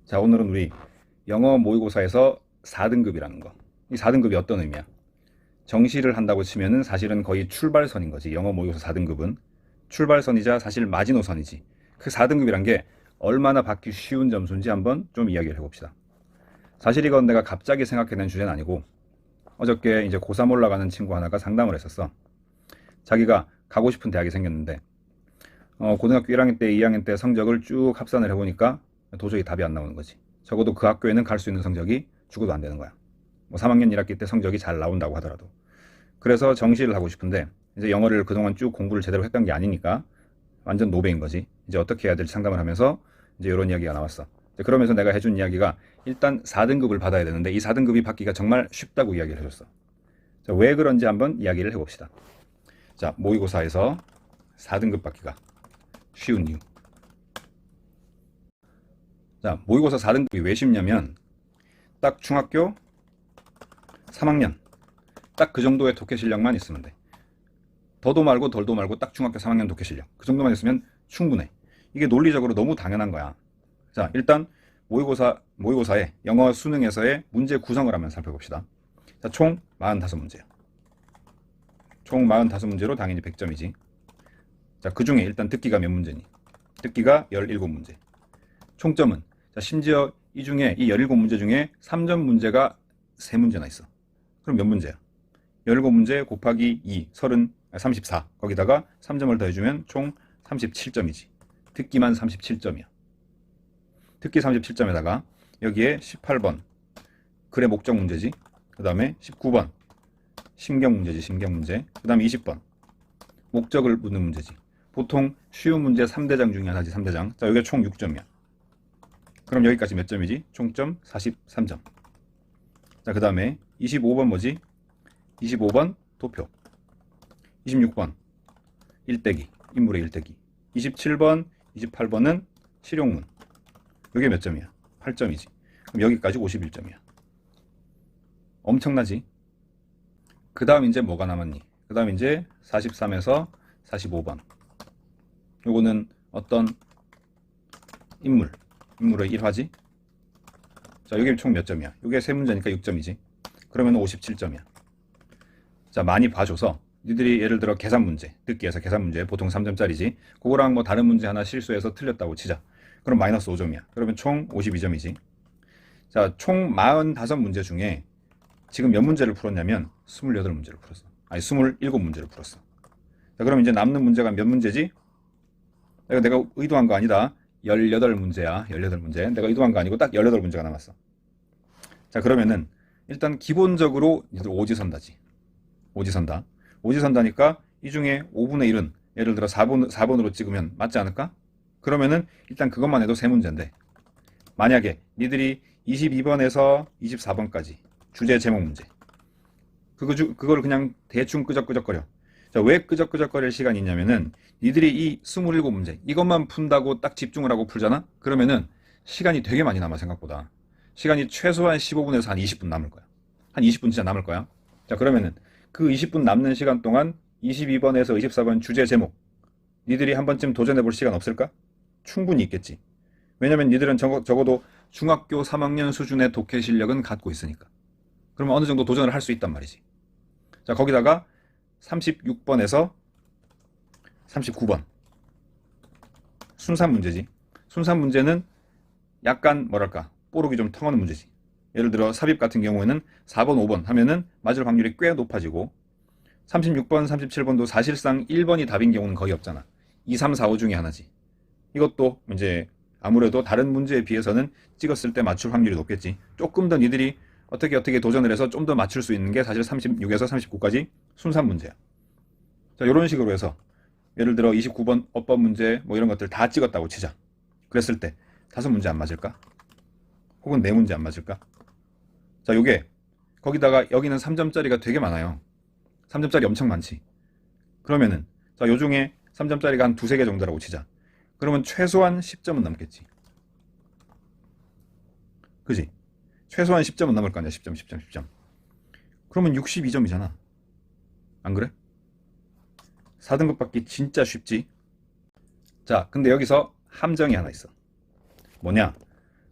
자, 오늘은 우리 영어 모의고사에서 4등급이라는 거. 이 4등급이 어떤 의미야? 정시를 한다고 치면은 사실은 거의 출발선인 거지. 영어 모의고사 4등급은. 출발선이자 사실 마지노선이지. 그 4등급이란 게 얼마나 받기 쉬운 점수인지 한번 좀 이야기를 해봅시다. 사실 이건 내가 갑자기 생각해낸 주제는 아니고 어저께 이제 고3 올라가는 친구 하나가 상담을 했었어. 자기가 가고 싶은 대학이 생겼는데 고등학교 1학년 때, 2학년 때 성적을 쭉 합산을 해보니까 도저히 답이 안 나오는 거지. 적어도 그 학교에는 갈 수 있는 성적이 죽어도 안 되는 거야. 뭐 3학년 1학기 때 성적이 잘 나온다고 하더라도. 그래서 정시를 하고 싶은데 이제 영어를 그동안 쭉 공부를 제대로 했던 게 아니니까 완전 노베인 거지. 이제 어떻게 해야 될지 상담을 하면서 이제 이런 이야기가 나왔어. 그러면서 내가 해준 이야기가 일단 4등급을 받아야 되는데 이 4등급이 받기가 정말 쉽다고 이야기를 해줬어. 자, 왜 그런지 한번 이야기를 해봅시다. 자, 모의고사에서 4등급 받기가 쉬운 이유. 자, 모의고사 4등급이 왜 쉽냐면 딱 중학교 3학년 딱 그 정도의 독해 실력만 있으면 돼. 더도 말고 덜도 말고 딱 중학교 3학년 독해 실력 그 정도만 있으면 충분해. 이게 논리적으로 너무 당연한 거야. 자, 일단 모의고사의 영어 수능에서의 문제 구성을 한번 살펴봅시다. 자, 총 45문제야. 총 45문제로 당연히 100점이지. 자, 그 중에 일단 듣기가 몇 문제니? 듣기가 17문제. 총점은, 자, 심지어 이 중에 이 17문제 중에 3점 문제가 3문제나 있어. 그럼 몇 문제야? 17문제 곱하기 2, 34. 거기다가 3점을 더해주면 총 37점이지. 듣기만 37점이야. 듣기 37점에다가 여기에 18번 글의 목적 문제지. 그 다음에 19번 심경 문제지. 심경 문제. 그 다음에 20번 목적을 묻는 문제지. 보통 쉬운 문제 3대장 중에 하나지. 3대장. 자, 여기가 총 6점이야. 그럼 여기까지 몇 점이지? 총점 43점. 자, 그 다음에 25번 뭐지? 25번 도표. 26번 일대기. 인물의 일대기. 27번, 28번은 실용문. 이게 몇 점이야? 8점이지. 그럼 여기까지 51점이야. 엄청나지? 그 다음 이제 뭐가 남았니? 그 다음 이제 43에서 45번. 요거는 어떤 인물의 일화지? 자, 이게 총 몇 점이야? 이게 세 문제니까 6점이지. 그러면 57점이야. 자, 많이 봐줘서 니들이 예를 들어 계산 문제, 듣기에서 계산 문제 보통 3점짜리지. 그거랑 뭐 다른 문제 하나 실수해서 틀렸다고 치자. 그럼 마이너스 5점이야. 그러면 총 52점이지. 자, 총 45문제 중에 지금 몇 문제를 풀었냐면 28문제를 풀었어. 아니, 27문제를 풀었어. 자, 그럼 이제 남는 문제가 몇 문제지? 내가 의도한 거 아니다. 18문제야. 18문제. 내가 의도한 거 아니고 딱 18문제가 남았어. 자, 그러면은 일단 기본적으로 오지선다지. 오지선다. 오지선다니까 이 중에 5분의 1은 예를 들어 4번으로 찍으면 맞지 않을까? 그러면은 일단 그것만 해도 3문제인데 만약에 니들이 22번에서 24번까지 주제 제목 문제 그걸 그냥 대충 끄적끄적거려. 자, 왜 끄적끄적거릴 시간이 있냐면은 니들이 이 27문제 이것만 푼다고 딱 집중을 하고 풀잖아? 그러면은 시간이 되게 많이 남아. 생각보다 시간이 최소한 15분에서 한 20분 남을 거야. 한 20분 진짜 남을 거야. 자, 그러면은 그 20분 남는 시간 동안 22번에서 24번 주제 제목 니들이 한 번쯤 도전해 볼 시간 없을까? 충분히 있겠지. 왜냐면 니들은 적어도 중학교 3학년 수준의 독해 실력은 갖고 있으니까. 그러면 어느 정도 도전을 할 수 있단 말이지. 자, 거기다가 36번에서 39번 순산 문제지. 순산 문제는 약간 뭐랄까 뽀록이 좀 통하는 문제지. 예를 들어 삽입 같은 경우에는 4번, 5번 하면은 맞을 확률이 꽤 높아지고 36번, 37번도 사실상 1번이 답인 경우는 거의 없잖아. 2, 3, 4, 5 중에 하나지. 이것도 이제 아무래도 다른 문제에 비해서는 찍었을 때 맞출 확률이 높겠지. 조금 더 니들이 어떻게 도전을 해서 좀 더 맞출 수 있는 게 사실 36에서 39까지 순산 문제야. 자, 이런 식으로 해서 예를 들어 29번 어법 문제 뭐 이런 것들 다 찍었다고 치자. 그랬을 때 5문제 안 맞을까? 혹은 4문제 안 맞을까? 자, 요게 거기다가 여기는 3점짜리가 되게 많아요. 3점짜리 엄청 많지. 그러면은 자, 요 중에 3점짜리가 한 2-3개 정도라고 치자. 그러면 최소한 10점은 남겠지. 그지? 최소한 10점은 남을 거 아니야. 10점, 10점, 10점. 그러면 62점이잖아. 안 그래? 4등급 받기 진짜 쉽지? 자, 근데 여기서 함정이 하나 있어. 뭐냐?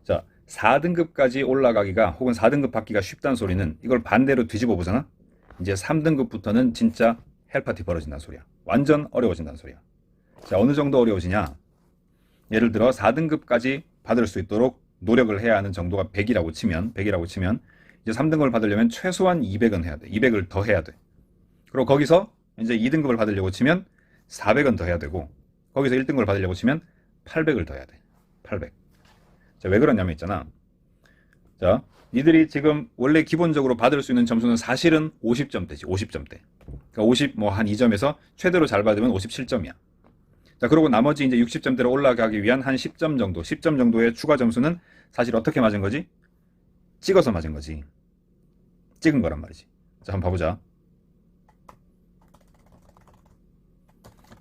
자, 4등급까지 올라가기가 혹은 4등급 받기가 쉽다는 소리는 이걸 반대로 뒤집어 보잖아. 이제 3등급부터는 진짜 헬파티 벌어진다는 소리야. 완전 어려워진다는 소리야. 자, 어느 정도 어려워지냐? 예를 들어 4등급까지 받을 수 있도록 노력을 해야 하는 정도가 100이라고 치면 이제 3등급을 받으려면 최소한 200은 해야 돼. 200을 더 해야 돼. 그리고 거기서 이제 2등급을 받으려고 치면 400은 더 해야 되고, 거기서 1등급을 받으려고 치면 800을 더 해야 돼. 800. 자, 왜 그러냐면 있잖아. 자, 니들이 지금 원래 기본적으로 받을 수 있는 점수는 사실은 50점대지. 50점대. 그러니까 50 뭐 한 2점에서 최대로 잘 받으면 57점이야. 자, 그리고 나머지 이제 60점대로 올라가기 위한 한 10점 정도, 10점 정도의 추가 점수는 사실 어떻게 맞은 거지? 찍어서 맞은 거지. 찍은 거란 말이지. 자, 한번 봐보자.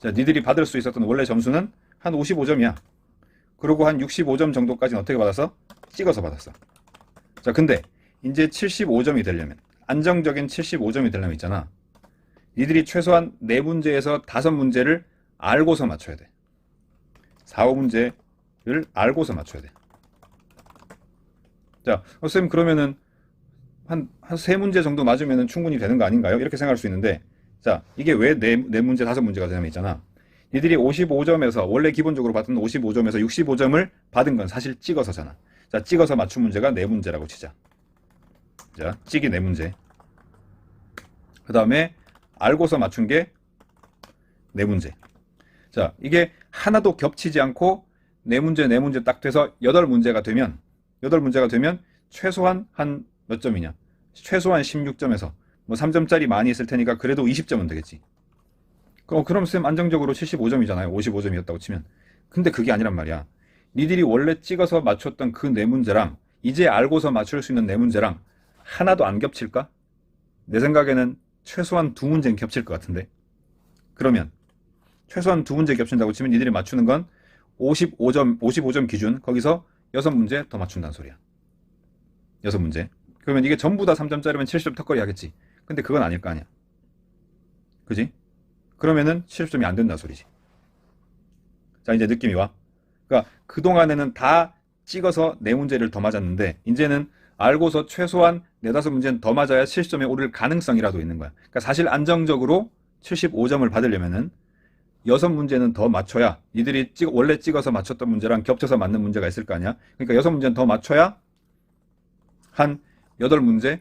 자, 니들이 받을 수 있었던 원래 점수는 한 55점이야. 그리고 한 65점 정도까지는 어떻게 받았어? 찍어서 받았어. 자, 근데 이제 75점이 되려면, 안정적인 75점이 되려면 있잖아. 니들이 최소한 4문제에서 5문제를 알고서 맞춰야 돼. 4, 5문제를 알고서 맞춰야 돼. 자, 선생님 그러면은 한 3문제 정도 맞으면 충분히 되는 거 아닌가요? 이렇게 생각할 수 있는데, 자, 이게 왜 4문제, 5문제가 되냐면 있잖아. 니들이 55점에서, 원래 기본적으로 받던 55점에서 65점을 받은 건 사실 찍어서잖아. 자, 찍어서 맞춘 문제가 4문제라고 치자. 자, 찍이 4문제. 그 다음에 알고서 맞춘 게 4문제. 자, 이게 하나도 겹치지 않고 4문제, 4문제 딱 돼서 8문제가 되면 최소한 한 몇 점이냐? 최소한 16점에서 뭐 3점짜리 많이 있을 테니까 그래도 20점은 되겠지. 그럼 쌤 안정적으로 75점이잖아요. 55점이었다고 치면. 근데 그게 아니란 말이야. 니들이 원래 찍어서 맞췄던 그 4문제랑 이제 알고서 맞출 수 있는 4문제랑 하나도 안 겹칠까? 내 생각에는 최소한 2문제는 겹칠 것 같은데. 그러면 최소한 2문제 겹친다고 치면 니들이 맞추는 건 55점 기준, 거기서 6문제 더 맞춘다는 소리야. 6문제. 그러면 이게 전부 다 3점짜리면 70점 턱걸이 하겠지. 근데 그건 아닐 거 아니야. 그지? 그러면은 70점이 안 된다는 소리지. 자, 이제 느낌이 와. 그러니까 그동안에는 다 찍어서 4문제를 더 맞았는데 이제는 알고서 최소한 4, 5문제는 더 맞아야 70점에 오를 가능성이라도 있는 거야. 그러니까 사실 안정적으로 75점을 받으려면은 6문제는 더 맞춰야, 니들이 원래 찍어서 맞췄던 문제랑 겹쳐서 맞는 문제가 있을 거 아니야. 그러니까 6문제는 더 맞춰야 한 8문제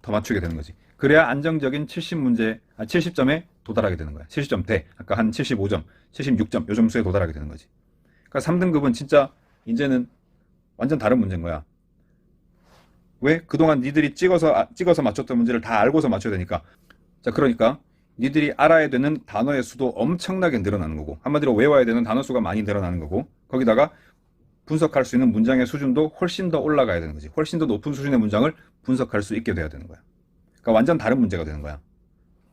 더 맞추게 되는 거지. 그래야 안정적인 70점에 도달하게 되는 거야. 70점대. 아까 한 75점, 76점 요 점수에 도달하게 되는 거지. 그러니까 3등급은 진짜 이제는 완전 다른 문제인 거야. 왜? 그동안 니들이 찍어서 맞췄던 문제를 다 알고서 맞춰야 되니까. 자, 그러니까 니들이 알아야 되는 단어의 수도 엄청나게 늘어나는 거고, 한마디로 외워야 되는 단어 수가 많이 늘어나는 거고, 거기다가 분석할 수 있는 문장의 수준도 훨씬 더 올라가야 되는 거지. 훨씬 더 높은 수준의 문장을 분석할 수 있게 돼야 되는 거야. 그러니까 완전 다른 문제가 되는 거야.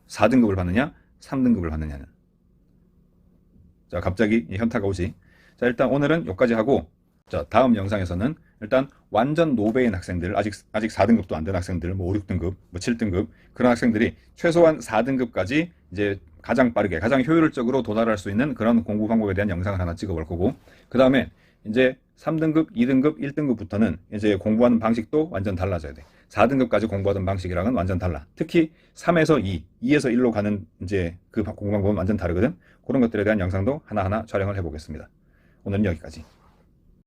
4등급을 받느냐, 3등급을 받느냐는. 자, 갑자기 현타가 오지. 자, 일단 오늘은 여기까지 하고, 자, 다음 영상에서는 일단 완전 노베인 학생들, 아직 4등급도 안 된 학생들, 뭐 5, 6등급, 뭐 7등급, 그런 학생들이 최소한 4등급까지 이제 가장 빠르게, 가장 효율적으로 도달할 수 있는 그런 공부 방법에 대한 영상을 하나 찍어볼 거고, 그 다음에 이제 3등급, 2등급, 1등급부터는 이제 공부하는 방식도 완전 달라져야 돼. 4등급까지 공부하던 방식이랑은 완전 달라. 특히 3에서 2, 2에서 1로 가는 이제 그 공부 방법은 완전 다르거든. 그런 것들에 대한 영상도 하나하나 촬영을 해보겠습니다. 오늘은 여기까지.